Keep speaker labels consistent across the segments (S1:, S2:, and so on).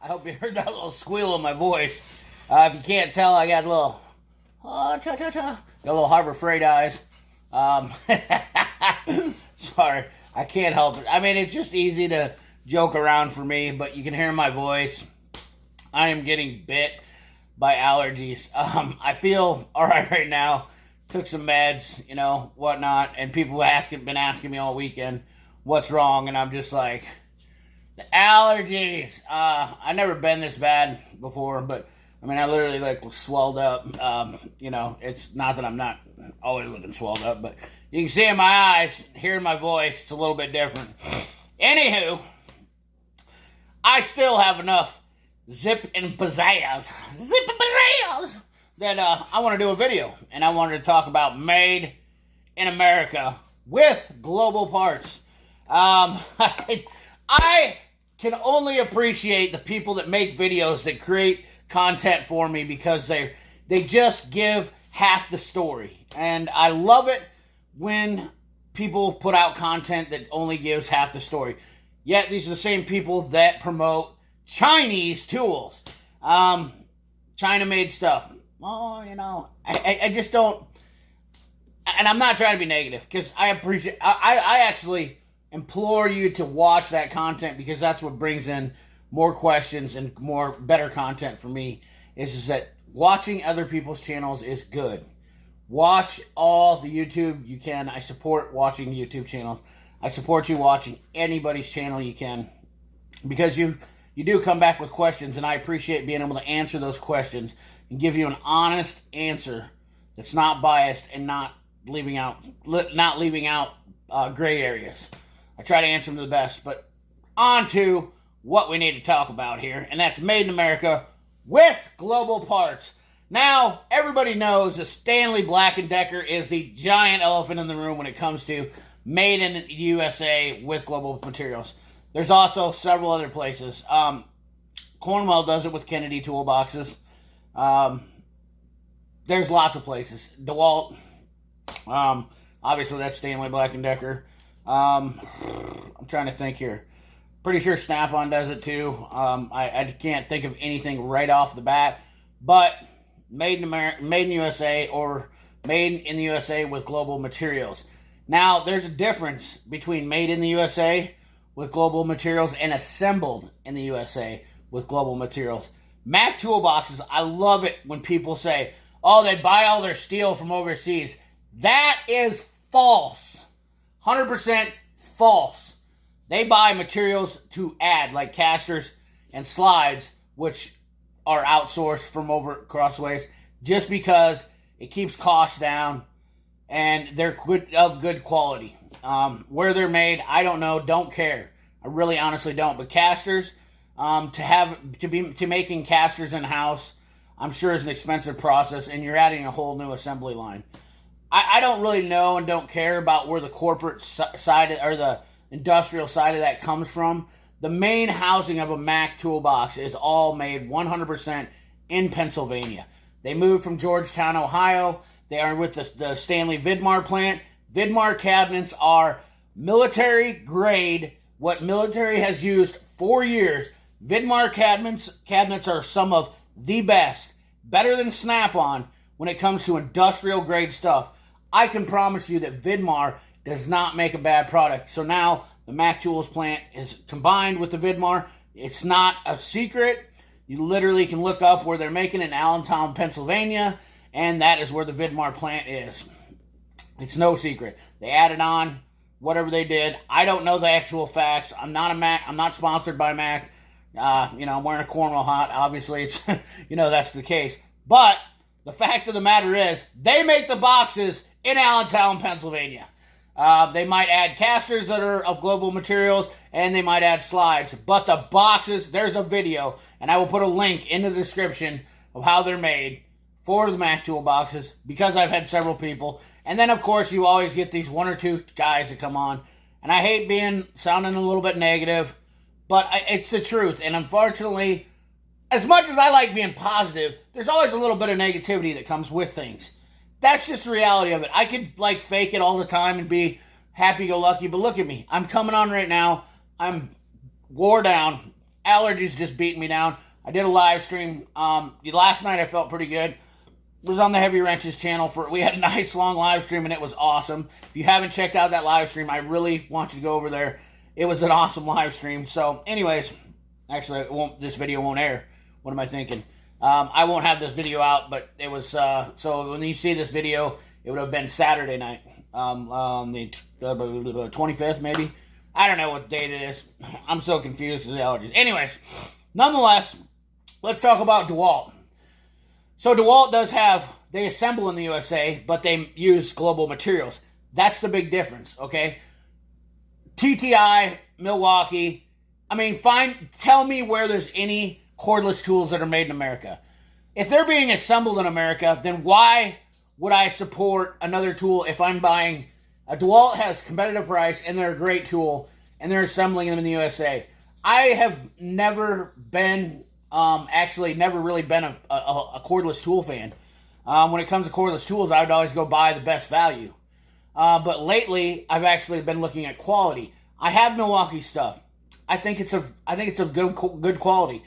S1: I hope you heard that little squeal in my voice. If you can't tell, I got a little, got a little Harbor Freight eyes. Sorry, I can't help it. I mean, it's just easy to joke around for me, but you can hear my voice. I am getting bit by allergies. I feel all right now. Took some meds, whatnot, and people been asking me all weekend what's wrong, and I'm just like, the allergies. I never been this bad before, but I mean, I literally swelled up. It's not that I'm not always looking swelled up, but you can see in my eyes, hearing my voice, it's a little bit different. Anywho, I still have enough zip and pizzazz that I want to do a video, and I wanted to talk about Made in America with Global Parts. I can only appreciate the people that make videos that create content for me because they just give half the story. And I love it when people put out content that only gives half the story. Yet these are the same people that promote Chinese tools. China-made stuff. Oh, I just don't... And I'm not trying to be negative because I appreciate... I actually implore you to watch that content because that's what brings in more questions and better content for me is that watching other people's channels is good. Watch all the YouTube you can. I support watching YouTube channels. I support you watching anybody's channel you can because you do come back with questions, and I appreciate being able to answer those questions and give you an honest answer that's not biased and not leaving out gray areas. I try to answer them to the best, but on to what we need to talk about here, and that's Made in America with Global Parts. Now, everybody knows that Stanley Black & Decker is the giant elephant in the room when it comes to Made in USA with Global Materials. There's also several other places. Cornwell does it with Kennedy Toolboxes. There's lots of places. DeWalt, obviously that's Stanley Black & Decker. I'm trying to think here. Pretty sure Snap-on does it too. I can't think of anything right off the bat, but Made in America, Made in USA, or Made in the USA with Global Materials. Now, there's a difference between Made in the USA with Global Materials and Assembled in the USA with Global Materials. Mac Toolboxes, I love it when people say, oh, they buy all their steel from overseas. That is false. 100% false. They buy materials to add, like casters and slides, which are outsourced from over Crossways, just because it keeps costs down and they're of good quality. Where they're made, I don't know, don't care. I really honestly don't. But casters, to making casters in house, I'm sure is an expensive process, and you're adding a whole new assembly line. I don't really know and don't care about where the corporate side or the industrial side of that comes from. The main housing of a Mac toolbox is all made 100% in Pennsylvania. They moved from Georgetown, Ohio. They are with the Stanley Vidmar plant. Vidmar cabinets are military grade, what military has used for years. Vidmar cabinets are some of the best, better than Snap-on when it comes to industrial grade stuff. I can promise you that Vidmar does not make a bad product. So now the Mac Tools plant is combined with the Vidmar. It's not a secret. You literally can look up where they're making it in Allentown, Pennsylvania, and that is where the Vidmar plant is. It's no secret. They added on whatever they did. I don't know the actual facts. I'm not sponsored by Mac. I'm wearing a Cornwell hat. Obviously, it's that's the case. But the fact of the matter is, they make the boxes in Allentown, Pennsylvania. They might add casters that are of Global Materials, and they might add slides. But the boxes, there's a video, and I will put a link in the description of how they're made for the Mac Toolboxes, because I've had several people. And then, of course, you always get these one or two guys that come on. And I hate sounding a little bit negative, but it's the truth. And unfortunately, as much as I like being positive, there's always a little bit of negativity that comes with things. That's just the reality of it. I could fake it all the time and be happy-go-lucky, but look at me. I'm coming on right now. I'm wore down. allergies just beating me down. I did a live stream. Last night I felt pretty good. Was on the Heavy Wrenches channel we had a nice long live stream and it was awesome. If you haven't checked out that live stream, I really want you to go over there. It was an awesome live stream. So anyways, actually this video won't air. What am I thinking? I won't have this video out, but it was, so when you see this video, it would have been Saturday night. The 25th maybe. I don't know what date it is. I'm so confused with the allergies. Anyways, nonetheless, let's talk about DeWalt. So DeWalt they assemble in the USA, but they use global materials. That's the big difference, okay? TTI, Milwaukee, tell me where there's any cordless tools that are made in America. If they're being assembled in America, then why would I support another tool if I'm buying... DeWalt has competitive price, and they're a great tool, and they're assembling them in the USA. I have never been... never really been a cordless tool fan. When it comes to cordless tools, I would always go buy the best value. But lately, I've actually been looking at quality. I have Milwaukee stuff. I think it's of good quality.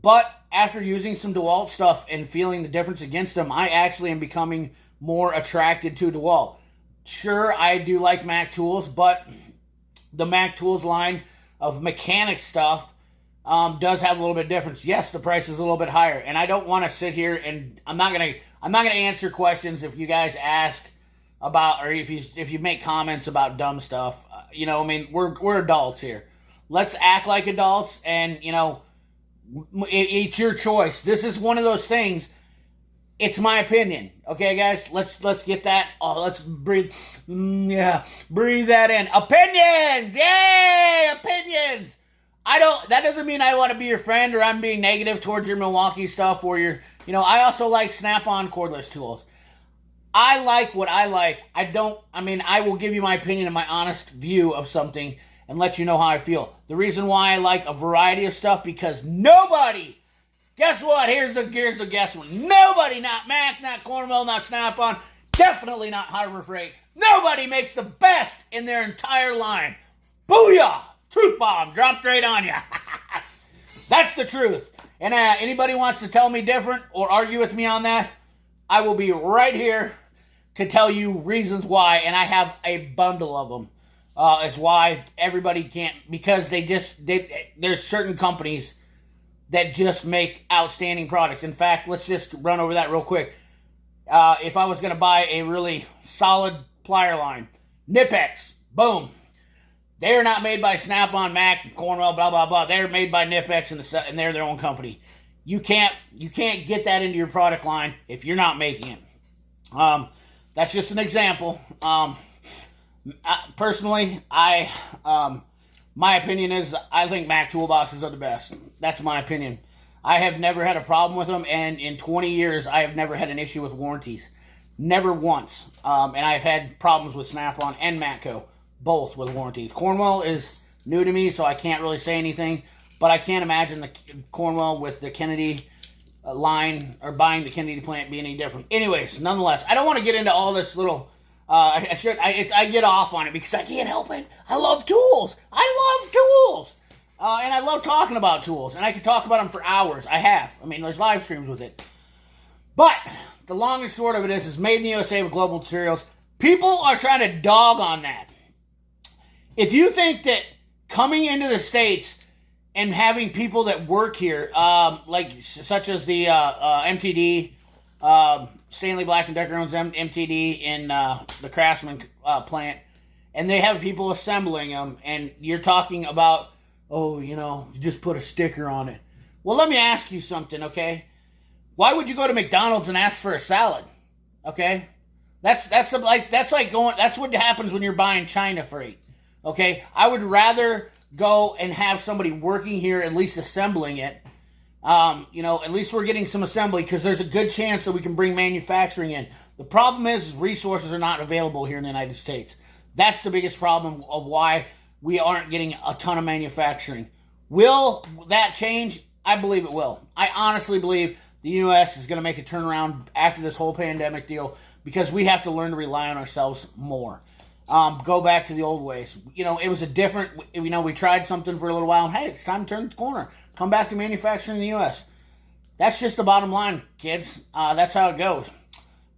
S1: But after using some DeWalt stuff and feeling the difference against them, I actually am becoming more attracted to DeWalt. Sure, I do like Mac Tools, but the Mac Tools line of mechanic stuff does have a little bit of difference. Yes, the price is a little bit higher, and I don't want to sit here and I'm not gonna answer questions if you guys ask about, or if you make comments about dumb stuff. We're adults here. Let's act like adults, and it's your choice. This is one of those things. It's my opinion. Okay, guys, let's get that. Oh, let's breathe. Breathe that in. Opinions, yay, opinions. That doesn't mean I want to be your friend or I'm being negative towards your Milwaukee stuff or I also like Snap-on cordless tools. I like what I like. I will give you my opinion and my honest view of something and let you know how I feel. The reason why I like a variety of stuff, because nobody, guess what? Here's the guess one. Nobody, not Mac, not Cornwell, not Snap-on, definitely not Harbor Freight. Nobody makes the best in their entire line. Booyah! Truth bomb dropped right on you. That's the truth. And anybody wants to tell me different or argue with me on that, I will be right here to tell you reasons why. And I have a bundle of them. Is why everybody can't, because there's certain companies that just make outstanding products. In fact, let's just run over that real quick. If I was going to buy a really solid plier line, Knipex, boom. They're not made by Snap-on, Mac, Cornwell, blah, blah, blah. They're made by Knipex, and they're their own company. You can't get that into your product line if you're not making it. That's just an example. Personally, my opinion is I think Mac toolboxes are the best. That's my opinion. I have never had a problem with them, and in 20 years, I have never had an issue with warranties. Never once. And I've had problems with Snap-on and Matco, both with warranties. Cornwell is new to me, so I can't really say anything, but I can't imagine the Cornwell with the Kennedy line, or buying the Kennedy plant being any different. Anyways, nonetheless, I don't want to get into all this little... I get off on it because I can't help it. I love tools. And I love talking about tools. And I can talk about them for hours. I have. There's live streams with it. But the long and short of it is made in the USA with global materials. People are trying to dog on that. If you think that coming into the States and having people that work here, such as the MTD, Stanley Black & Decker owns MTD in the Craftsman plant, and they have people assembling them, and you're talking about, you just put a sticker on it. Well, let me ask you something, okay? Why would you go to McDonald's and ask for a salad? Okay? That's what happens when you're buying China freight. Okay? I would rather go and have somebody working here, at least assembling it. At least we're getting some assembly, because there's a good chance that we can bring manufacturing in. The problem is resources are not available here in the United States. That's the biggest problem of why we aren't getting a ton of manufacturing. Will that change? I believe it will. I honestly believe the U.S. is going to make a turnaround after this whole pandemic deal, because we have to learn to rely on ourselves more. Go back to the old ways. It was a different. We tried something for a little while, and hey, it's time to turn the corner. Come back to manufacturing in the U.S. That's just the bottom line, kids. That's how it goes.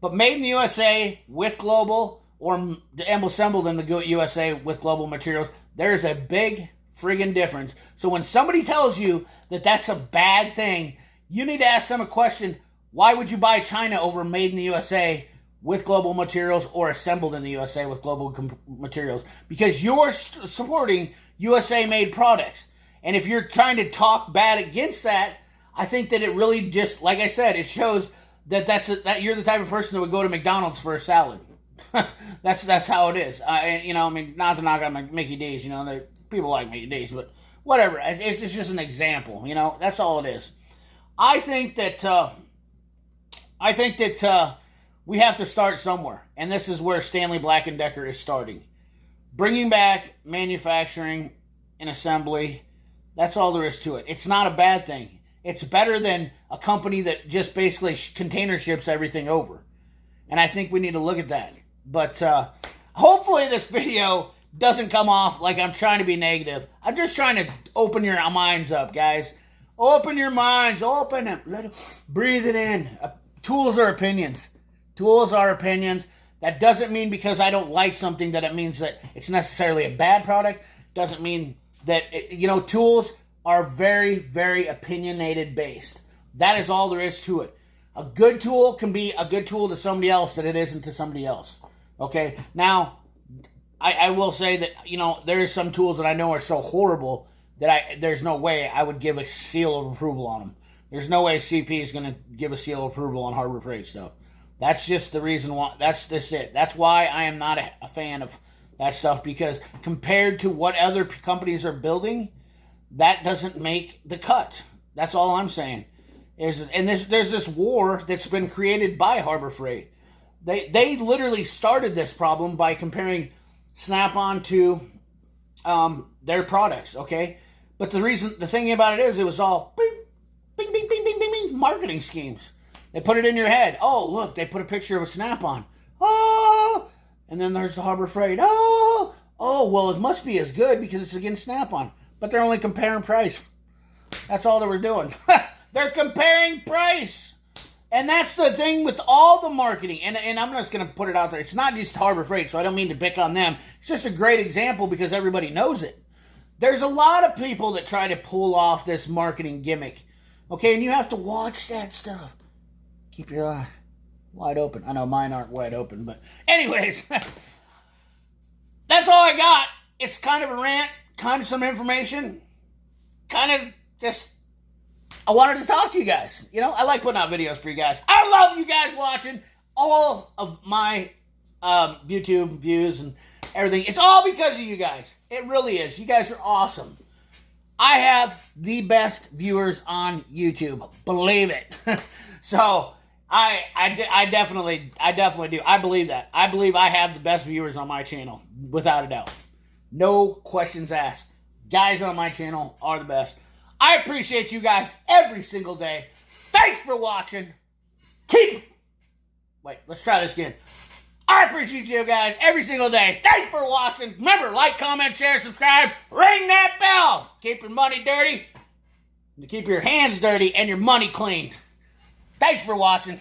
S1: But made in the USA with global, or assembled in the USA with global materials, there's a big friggin' difference. So when somebody tells you that that's a bad thing, you need to ask them a question. Why would you buy China over made in the USA with global materials or assembled in the USA with global materials? Because you're supporting USA-made products. And if you're trying to talk bad against that, I think that it really just, like I said, it shows that that you're the type of person that would go to McDonald's for a salad. That's how it is. Not to knock on Mickey D's. People like Mickey D's, but whatever. It's just an example. That's all it is. I think that we have to start somewhere, and this is where Stanley Black & Decker is starting. Bringing back manufacturing and assembly. That's all there is to it. It's not a bad thing. It's better than a company that just basically container ships everything over. And I think we need to look at that. But hopefully this video doesn't come off like I'm trying to be negative. I'm just trying to open your minds up, guys. Open your minds. Open them. Breathe it in. Tools are opinions. Tools are opinions. That doesn't mean because I don't like something that it means that it's necessarily a bad product. Doesn't mean that, tools are very, very opinionated based. That is all there is to it. A good tool can be a good tool to somebody else that it isn't to somebody else. Okay? Now, I will say that, there are some tools that I know are so horrible that there's no way I would give a seal of approval on them. There's no way CP is going to give a seal of approval on Harbor Freight stuff. That's just the reason why. That's just it. That's why I am not a fan of that stuff, because compared to what other companies are building, that doesn't make the cut. That's all I'm saying. There's this war that's been created by Harbor Freight. They literally started this problem by comparing Snap-on to their products, okay? But the thing about it is, it was all bing, bing, bing, bing, bing, bing, bing, marketing schemes. They put it in your head. Oh, look, they put a picture of a Snap-on. Oh, and then there's the Harbor Freight. Oh, well, it must be as good because it's against Snap-on. But they're only comparing price. That's all they were doing. They're comparing price. And that's the thing with all the marketing. And I'm just going to put it out there. It's not just Harbor Freight, so I don't mean to pick on them. It's just a great example because everybody knows it. There's a lot of people that try to pull off this marketing gimmick. Okay, and you have to watch that stuff. Keep your eye wide open. I know mine aren't wide open, but anyways. That's all I got. It's kind of a rant, kind of some information. Kind of just, I wanted to talk to you guys. I like putting out videos for you guys. I love you guys watching all of my YouTube views and everything. It's all because of you guys. It really is. You guys are awesome. I have the best viewers on YouTube. Believe it. So, I definitely do. I believe that. I believe I have the best viewers on my channel, without a doubt. No questions asked. Guys on my channel are the best. I appreciate you guys every single day. Thanks for watching. Wait, let's try this again. I appreciate you guys every single day. Thanks for watching. Remember, like, comment, share, subscribe. Ring that bell. Keep your money dirty. Keep your hands dirty and your money clean. Thanks for watching.